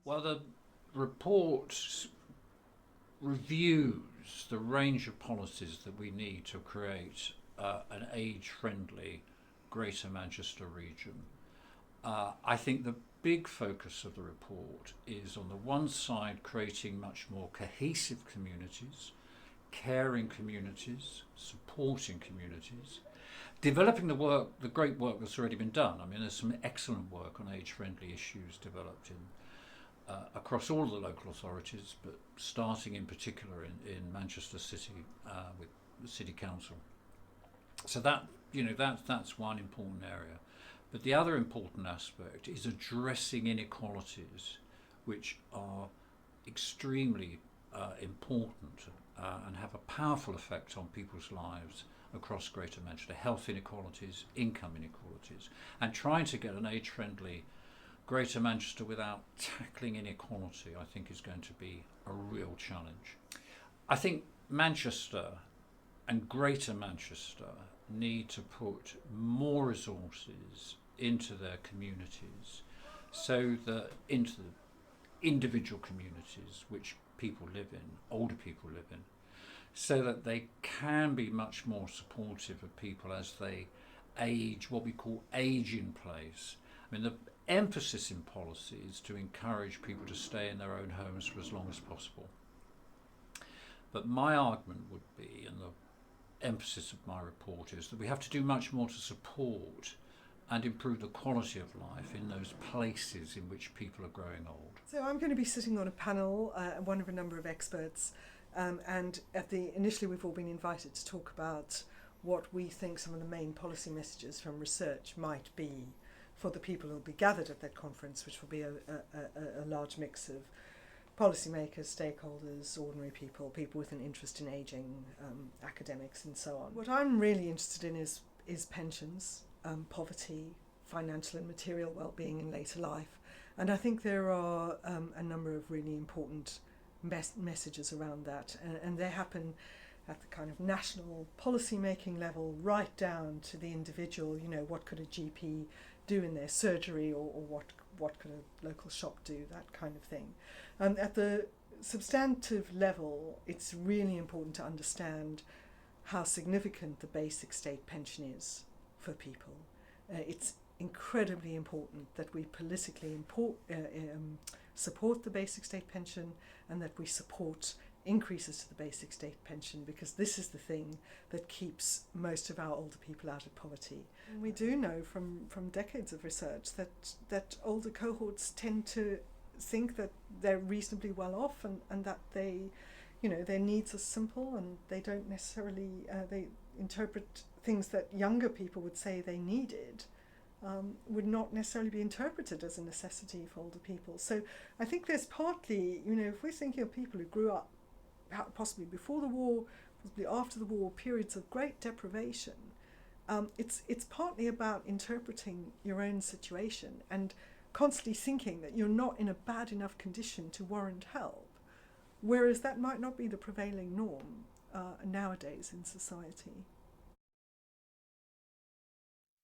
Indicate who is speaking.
Speaker 1: Well, the report reviews the range of policies that we need to create an age-friendly Greater Manchester region. I think the big focus of the report is on the one side creating much more cohesive communities, caring communities, supporting communities, developing the great work that's already been done. I mean, there's some excellent work on age-friendly issues developed across all the local authorities, but starting in particular in Manchester City with the City Council. So that's one important area. But the other important aspect is addressing inequalities, which are extremely important and have a powerful effect on people's lives across Greater Manchester. Health inequalities, income inequalities, and trying to get an age-friendly Greater Manchester without tackling inequality, I think, is going to be a real challenge. I think Manchester and Greater Manchester need to put more resources into their communities, so that into the individual communities which people live in, older people live in, so that they can be much more supportive of people as they age, what we call age in place. I mean, the emphasis in policy is to encourage people to stay in their own homes for as long as possible. But my argument would be, and the emphasis of my report is, that we have to do much more to support and improve the quality of life in those places in which people are growing old.
Speaker 2: So I'm going to be sitting on a panel, one of a number of experts, and initially we've all been invited to talk about what we think some of the main policy messages from research might be for the people who will be gathered at that conference, which will be a large mix of policymakers, stakeholders, ordinary people, people with an interest in ageing, academics and so on. What I'm really interested in is pensions, poverty, financial and material well-being in later life. And I think there are a number of really important messages around that, and they happen at the kind of national policy making level right down to the individual. What could a GP do in their surgery, or what could a local shop do, that kind of thing. At the substantive level, it's really important to understand how significant the basic state pension is for people. It's incredibly important that we politically support the basic state pension, and that we support increases to the basic state pension, because this is the thing that keeps most of our older people out of poverty. And we do know from decades of research that older cohorts tend to think that they're reasonably well off, and that their needs are simple, and they don't necessarily they interpret things that younger people would say they needed would not necessarily be interpreted as a necessity for older people. So I think there's partly, if we're thinking of people who grew up possibly before the war, possibly after the war, periods of great deprivation, it's partly about interpreting your own situation and constantly thinking that you're not in a bad enough condition to warrant help, whereas that might not be the prevailing norm nowadays in society.